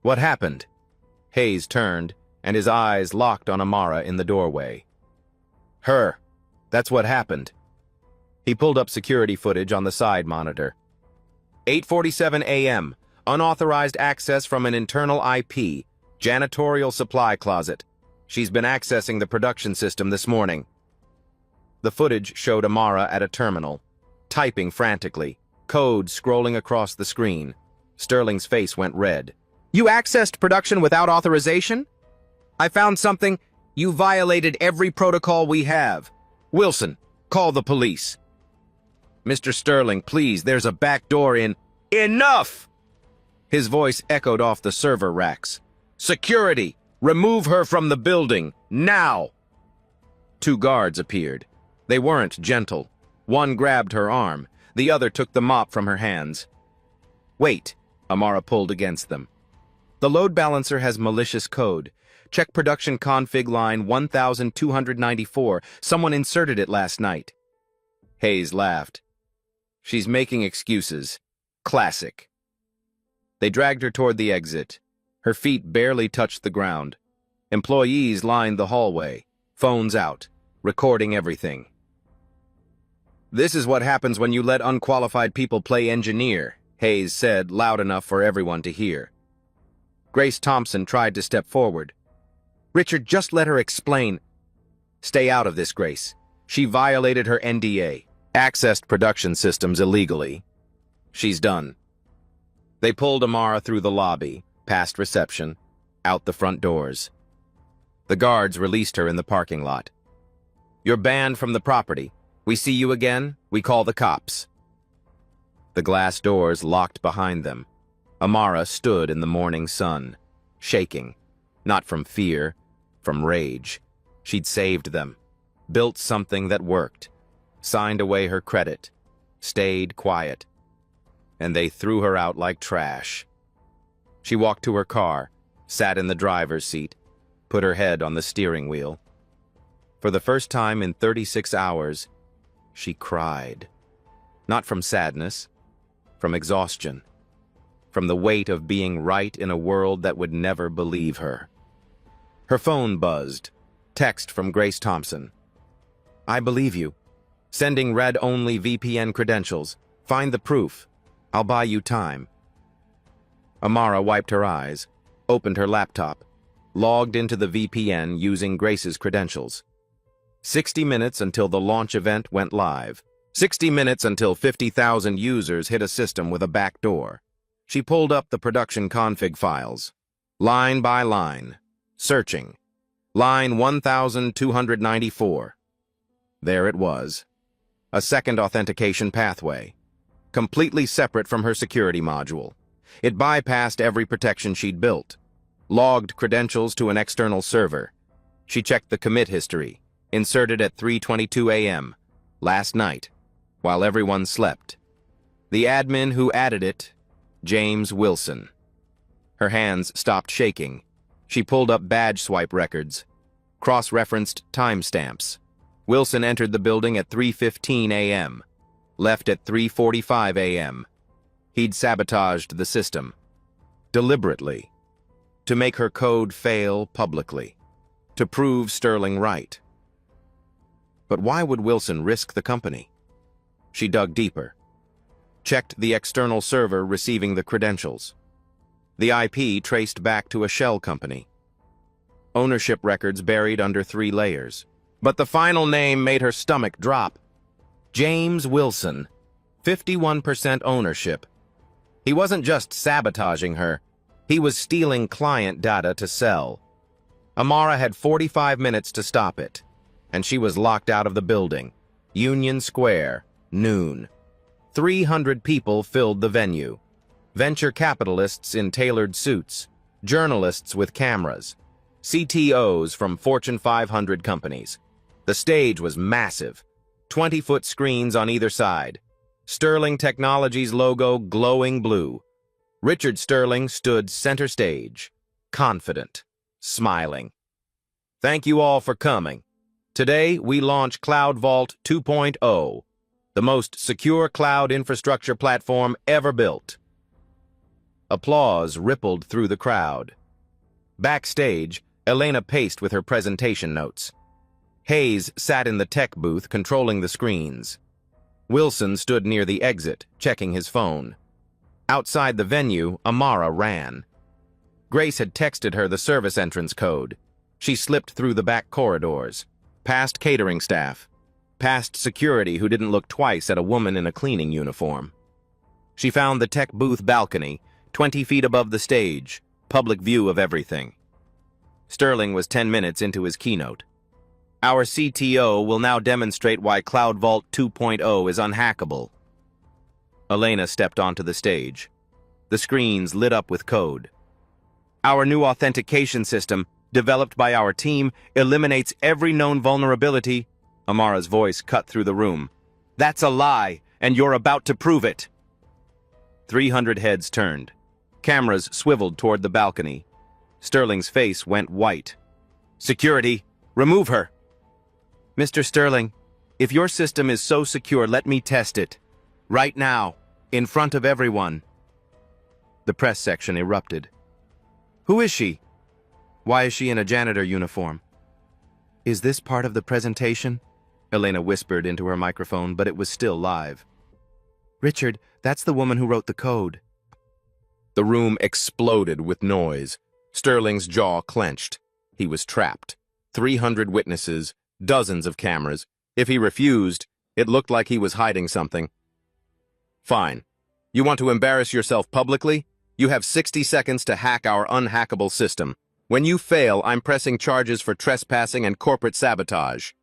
Speaker 1: "What happened?" Hayes turned, and his eyes locked on Amara in the doorway. "Her. That's what happened." He pulled up security footage on the side monitor. 8:47 a.m. Unauthorized access from an internal IP. Janitorial supply closet. She's been accessing the production system this morning. The footage showed Amara at a terminal, typing frantically, code scrolling across the screen. Sterling's face went red. "You accessed production without authorization? I found something. You violated every protocol we have. Wilson, call the police. Mr. Sterling, please, there's a back door in... Enough! His voice echoed off the server racks. Security! Remove her from the building, now! 2 guards appeared. They weren't gentle. One grabbed her arm. The other took the mop from her hands. Wait, Amara pulled against them. The load balancer has malicious code. Check production config line 1294. Someone inserted it last night. Hayes laughed. She's making excuses. Classic. They dragged her toward the exit. Her feet barely touched the ground. Employees lined the hallway, phones out, recording everything. This is what happens when you let unqualified people play engineer, Hayes said, loud enough for everyone to hear. Grace Thompson tried to step forward. Richard, just let her explain. Stay out of this, Grace. She violated her NDA, accessed production systems illegally. She's done. They pulled Amara through the lobby, past reception, out the front doors. The guards released her in the parking lot. You're banned from the property. We see you again, we call the cops. The glass doors locked behind them. Amara stood in the morning sun, shaking, not from fear, from rage. She'd saved them, built something that worked, signed away her credit, stayed quiet, and they threw her out like trash. She walked to her car, sat in the driver's seat, put her head on the steering wheel. For the first time in 36 hours, she cried. Not from sadness, from exhaustion, from the weight of being right in a world that would never believe her. Her phone buzzed. Text from Grace Thompson. I believe you. Sending red-only VPN credentials. Find the proof. I'll buy you time. Amara wiped her eyes, opened her laptop, logged into the VPN using Grace's credentials. 60 minutes until the launch event went live. 60 minutes until 50,000 users hit a system with a backdoor. She pulled up the production config files. Line by line. Searching. Line 1294. There it was. A second authentication pathway. Completely separate from her security module. It bypassed every protection she'd built. Logged credentials to an external server. She checked the commit history. Inserted at 3:22 a.m. last night, while everyone slept. The admin who added it, James Wilson. Her hands stopped shaking. She pulled up badge swipe records, cross-referenced timestamps. Wilson entered the building at 3:15 a.m., left at 3:45 a.m. He'd sabotaged the system, deliberately, to make her code fail publicly, to prove Sterling right. But why would Wilson risk the company? She dug deeper, checked the external server receiving the credentials. The IP traced back to a shell company. Ownership records buried under 3 layers. But the final name made her stomach drop. James Wilson, 51% ownership. He wasn't just sabotaging her, he was stealing client data to sell. Amara had 45 minutes to stop it, and she was locked out of the building. Union Square, noon. 300 people filled the venue. Venture capitalists in tailored suits, journalists with cameras, CTOs from Fortune 500 companies. The stage was massive, 20-foot screens on either side. Sterling Technologies logo glowing blue. Richard Sterling stood center stage, confident, smiling. Thank you all for coming. Today, we launch Cloud Vault 2.0, the most secure cloud infrastructure platform ever built. Applause rippled through the crowd. Backstage, Elena paced with her presentation notes. Hayes sat in the tech booth controlling the screens. Wilson stood near the exit, checking his phone. Outside the venue, Amara ran. Grace had texted her the service entrance code. She slipped through the back corridors, past catering staff, past security who didn't look twice at a woman in a cleaning uniform. She found the tech booth balcony, 20 feet above the stage, public view of everything. Sterling was 10 minutes into his keynote. Our CTO will now demonstrate why Cloud Vault 2.0 is unhackable. Elena stepped onto the stage. The screens lit up with code. Our new authentication system, developed by our team, eliminates every known vulnerability. Amara's voice cut through the room. That's a lie, and you're about to prove it. 300 heads turned. Cameras swiveled toward the balcony. Sterling's face went white. Security, remove her. Mr. Sterling, if your system is so secure, let me test it. Right now, in front of everyone. The press section erupted. Who is she? Why is she in a janitor uniform? Is this part of the presentation? Elena whispered into her microphone, but it was still live. Richard, that's the woman who wrote the code. The room exploded with noise. Sterling's jaw clenched. He was trapped. 300 witnesses, dozens of cameras. If he refused, it looked like he was hiding something. Fine. You want to embarrass yourself publicly? You have 60 seconds to hack our unhackable system. When you fail, I'm pressing charges for trespassing and corporate sabotage.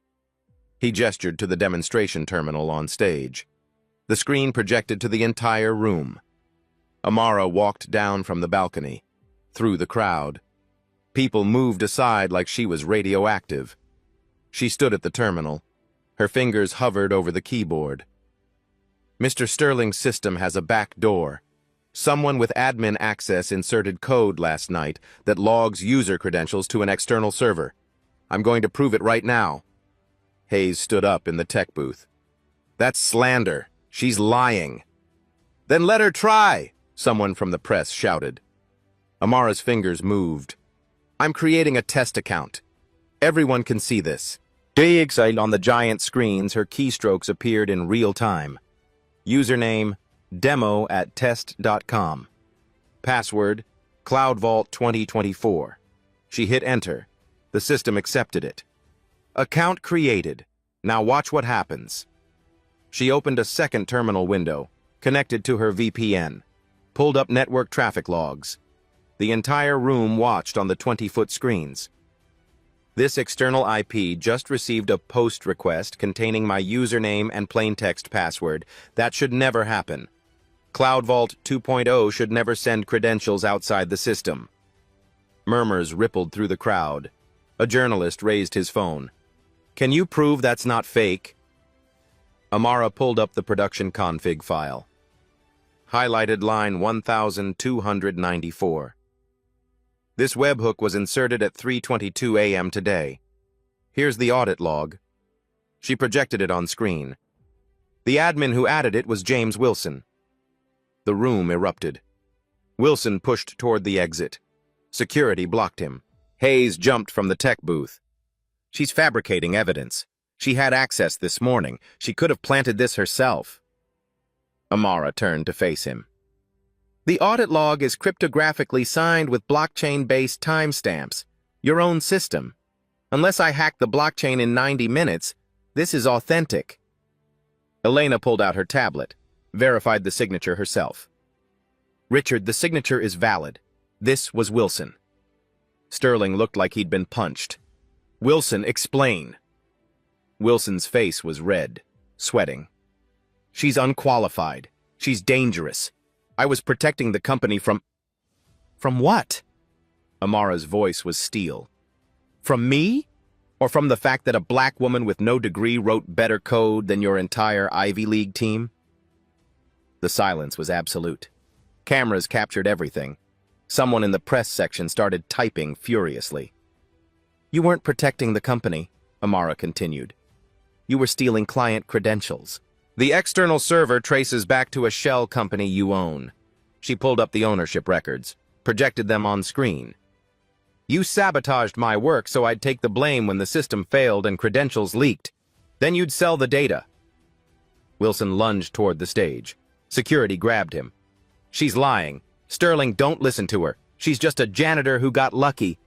Speaker 1: He gestured to the demonstration terminal on stage. The screen projected to the entire room. Amara walked down from the balcony, through the crowd. People moved aside like she was radioactive. She stood at the terminal. Her fingers hovered over the keyboard. Mr. Sterling's system has a back door. Someone with admin access inserted code last night that logs user credentials to an external server. I'm going to prove it right now. Hayes stood up in the tech booth. That's slander. She's lying. Then let her try, someone from the press shouted. Amara's fingers moved. I'm creating a test account. Everyone can see this. On the giant screens, her keystrokes appeared in real time. Username, demo@test.com. Password, CloudVault 2024. She hit enter. The system accepted it. Account created. Now watch what happens. She opened a second terminal window, connected to her VPN, pulled up network traffic logs. The entire room watched on the 20-foot screens. This external IP just received a post request containing my username and plaintext password. That should never happen. CloudVault 2.0 should never send credentials outside the system. Murmurs rippled through the crowd. A journalist raised his phone. Can you prove that's not fake? Amara pulled up the production config file. Highlighted line 1294. This webhook was inserted at 3:22 a.m. today. Here's the audit log. She projected it on screen. The admin who added it was James Wilson. The room erupted. Wilson pushed toward the exit. Security blocked him. Hayes jumped from the tech booth. She's fabricating evidence. She had access this morning. She could have planted this herself. Amara turned to face him. The audit log is cryptographically signed with blockchain-based timestamps. Your own system. Unless I hack the blockchain in 90 minutes, this is authentic. Elena pulled out her tablet, verified the signature herself. Richard, the signature is valid. This was Wilson. Sterling looked like he'd been punched. Wilson, explain. Wilson's face was red, sweating. She's unqualified. She's dangerous. I was protecting the company from... From what? Amara's voice was steel. From me? Or from the fact that a black woman with no degree wrote better code than your entire Ivy League team? The silence was absolute. Cameras captured everything. Someone in the press section started typing furiously. You weren't protecting the company, Amara continued. You were stealing client credentials. The external server traces back to a shell company you own. She pulled up the ownership records, projected them on screen. You sabotaged my work so I'd take the blame when the system failed and credentials leaked. Then you'd sell the data. Wilson lunged toward the stage. Security grabbed him. She's lying. Sterling, don't listen to her. She's just a janitor who got lucky.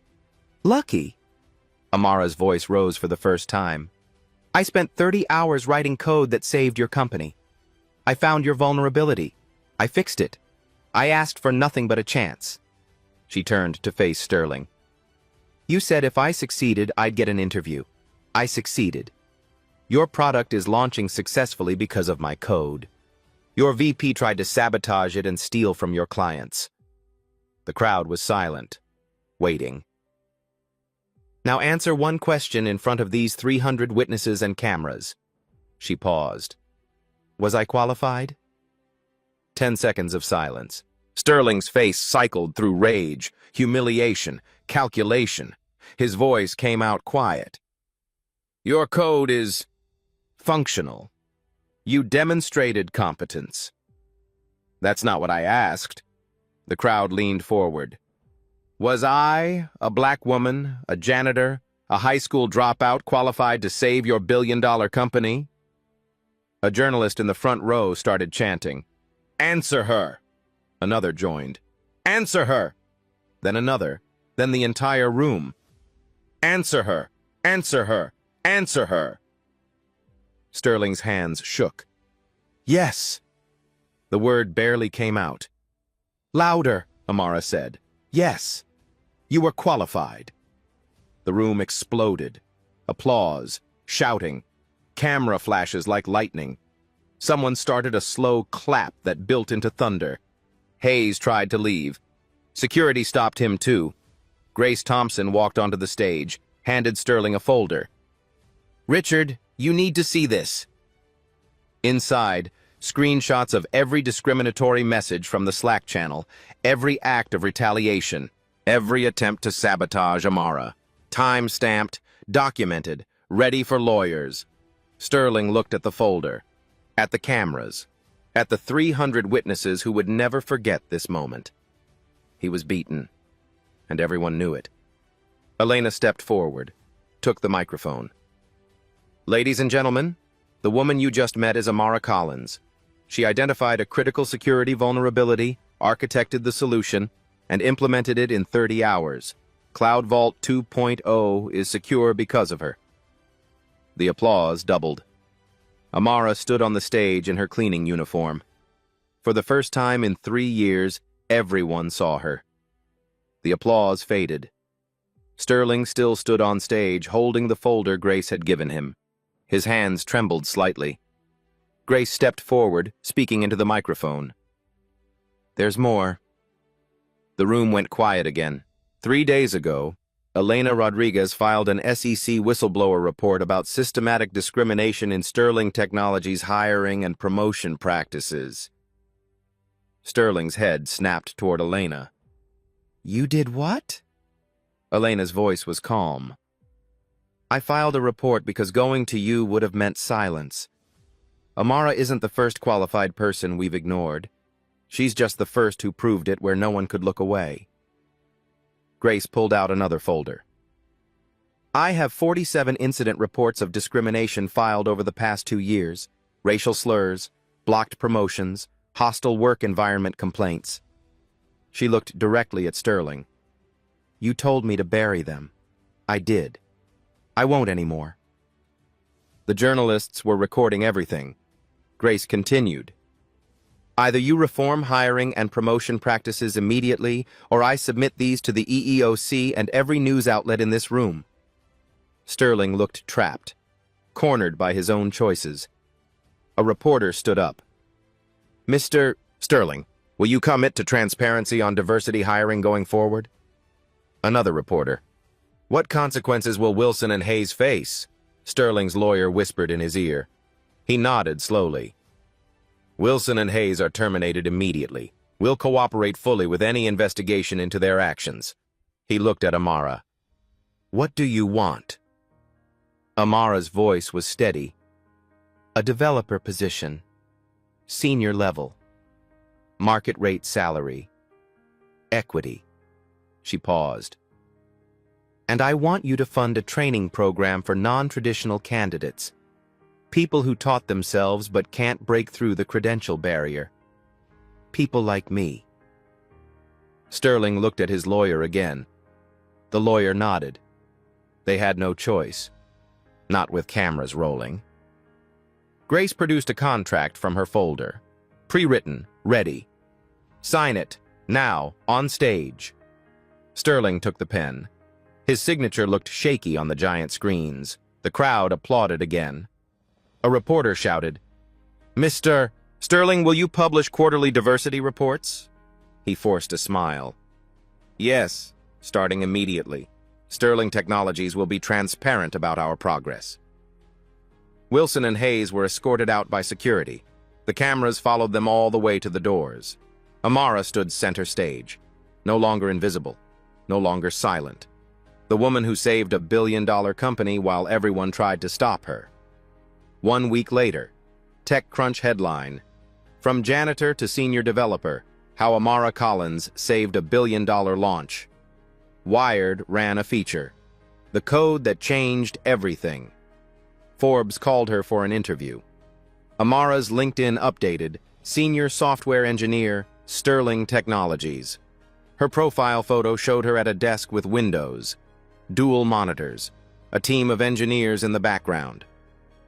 Speaker 1: Lucky? Amara's voice rose for the first time. I spent 30 hours writing code that saved your company. I found your vulnerability. I fixed it. I asked for nothing but a chance. She turned to face Sterling. You said if I succeeded, I'd get an interview. I succeeded. Your product is launching successfully because of my code. Your VP tried to sabotage it and steal from your clients. The crowd was silent, waiting. Now answer one question in front of these 300 witnesses and cameras. She paused. Was I qualified? 10 seconds of silence. Sterling's face cycled through rage, humiliation, calculation. His voice came out quiet. Your code is functional. You demonstrated competence. That's not what I asked. The crowd leaned forward. Was I, a black woman, a janitor, a high school dropout qualified to save your billion-dollar company? A journalist in the front row started chanting, "Answer her!" Another joined. "Answer her!" Then another, then the entire room. "Answer her! Answer her! Answer her!" Sterling's hands shook. "Yes." The word barely came out. "Louder," Amara said. "Yes. You were qualified." The room exploded. Applause, shouting, camera flashes like lightning. Someone started a slow clap that built into thunder. Hayes tried to leave. Security stopped him too. Grace Thompson walked onto the stage, handed Sterling a folder. "Richard, you need to see this." Inside, screenshots of every discriminatory message from the Slack channel, every act of retaliation, every attempt to sabotage Amara. Time-stamped, documented, ready for lawyers. Sterling looked at the folder, at the cameras, at the 300 witnesses who would never forget this moment. He was beaten, and everyone knew it. Elena stepped forward, took the microphone. "Ladies and gentlemen, the woman you just met is Amara Collins. She identified a critical security vulnerability, architected the solution, and implemented it in 30 hours. Cloud Vault 2.0 is secure because of her." The applause doubled. Amara stood on the stage in her cleaning uniform. For the first time in 3 years, everyone saw her. The applause faded. Sterling still stood on stage, holding the folder Grace had given him. His hands trembled slightly. Grace stepped forward, speaking into the microphone. "There's more." The room went quiet again. 3 days ago, Elena Rodriguez filed an SEC whistleblower report about systematic discrimination in Sterling Technologies' hiring and promotion practices. Sterling's head snapped toward Elena. "You did what?" Elena's voice was calm. "I filed a report because going to you would have meant silence. Amara isn't the first qualified person we've ignored. She's just the first who proved it where no one could look away." Grace pulled out another folder. "I have 47 incident reports of discrimination filed over the past 2 years. Racial slurs, blocked promotions, hostile work environment complaints." She looked directly at Sterling. "You told me to bury them. I did. I won't anymore." The journalists were recording everything. Grace continued. "Either you reform hiring and promotion practices immediately, or I submit these to the EEOC and every news outlet in this room." Sterling looked trapped, cornered by his own choices. A reporter stood up. "Mr. Sterling, will you commit to transparency on diversity hiring going forward?" Another reporter. "What consequences will Wilson and Hayes face?" Sterling's lawyer whispered in his ear. He nodded slowly. "Wilson and Hayes are terminated immediately. We'll cooperate fully with any investigation into their actions." He looked at Amara. "What do you want?" Amara's voice was steady. "A developer position. Senior level. Market rate salary. Equity." She paused. "And I want you to fund a training program for non-traditional candidates. People who taught themselves but can't break through the credential barrier. People like me." Sterling looked at his lawyer again. The lawyer nodded. They had no choice. Not with cameras rolling. Grace produced a contract from her folder. Pre-written, ready. "Sign it, now, on stage." Sterling took the pen. His signature looked shaky on the giant screens. The crowd applauded again. A reporter shouted, "Mr. Sterling, will you publish quarterly diversity reports?" He forced a smile. "Yes, starting immediately. Sterling Technologies will be transparent about our progress." Wilson and Hayes were escorted out by security. The cameras followed them all the way to the doors. Amara stood center stage, no longer invisible, no longer silent. The woman who saved a billion-dollar company while everyone tried to stop her. 1 week later, TechCrunch headline, "From janitor to senior developer, how Amara Collins saved a billion-dollar launch." Wired ran a feature, "The code that changed everything." Forbes called her for an interview. Amara's LinkedIn updated, "Senior software engineer, Sterling Technologies." Her profile photo showed her at a desk with windows, dual monitors, a team of engineers in the background.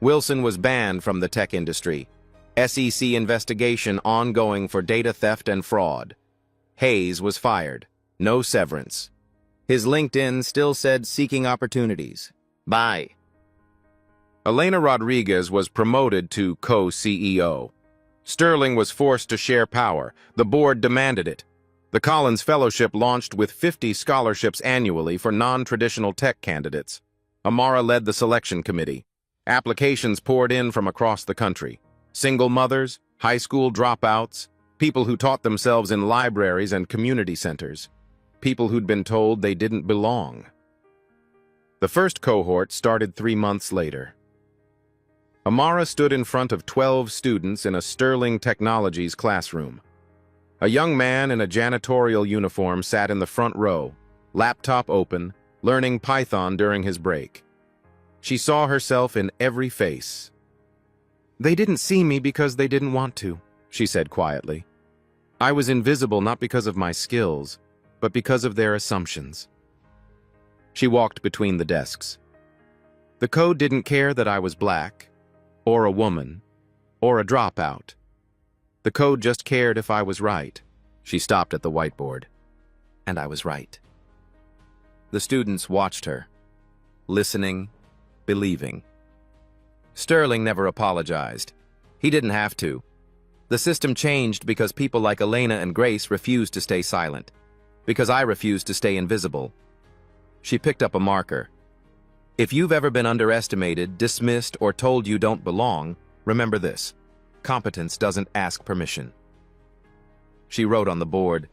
Speaker 1: Wilson was banned from the tech industry. SEC investigation ongoing for data theft and fraud. Hayes was fired. No severance. His LinkedIn still said seeking opportunities. Bye. Elena Rodriguez was promoted to co-CEO. Sterling was forced to share power. The board demanded it. The Collins Fellowship launched with 50 scholarships annually for non-traditional tech candidates. Amara led the selection committee. Applications poured in from across the country. Single mothers, high school dropouts, people who taught themselves in libraries and community centers, people who'd been told they didn't belong. The first cohort started 3 months later. Amara stood in front of 12 students in a Sterling Technologies classroom. A young man in a janitorial uniform sat in the front row, laptop open, learning Python during his break. She saw herself in every face. "They didn't see me because they didn't want to," she said quietly. "I was invisible not because of my skills, but because of their assumptions." She walked between the desks. The code didn't care that I was black, or a woman, or a dropout. The code just cared if I was right. She stopped at the whiteboard. And I was right. The students watched her, listening, believing. Sterling never apologized. He didn't have to. The system changed because people like Elena and Grace refused to stay silent, because I refused to stay invisible. She picked up a marker. If you've ever been underestimated, dismissed, or told you don't belong, remember this: competence doesn't ask permission. She wrote on the board,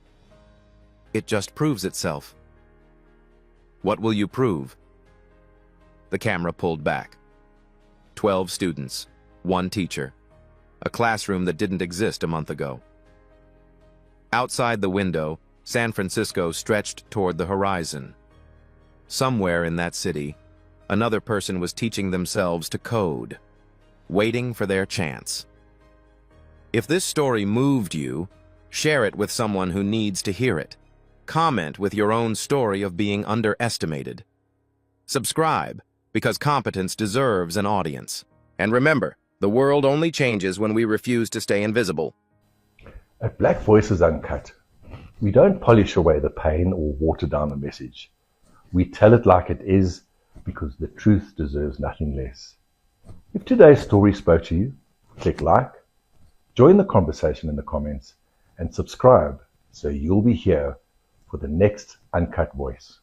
Speaker 1: "It just proves itself." "What will you prove?" The camera pulled back. 12 students, 1 teacher. A classroom that didn't exist a month ago. Outside the window, San Francisco stretched toward the horizon. Somewhere in that city, another person was teaching themselves to code, waiting for their chance. If this story moved you, share it with someone who needs to hear it. Comment with your own story of being underestimated. Subscribe, because competence deserves an audience. And remember, the world only changes when we refuse to stay invisible.
Speaker 2: At Black Voices Uncut, we don't polish away the pain or water down the message. We tell it like it is, because the truth deserves nothing less. If today's story spoke to you, click like, join the conversation in the comments, and subscribe so you'll be here for the next Uncut Voice.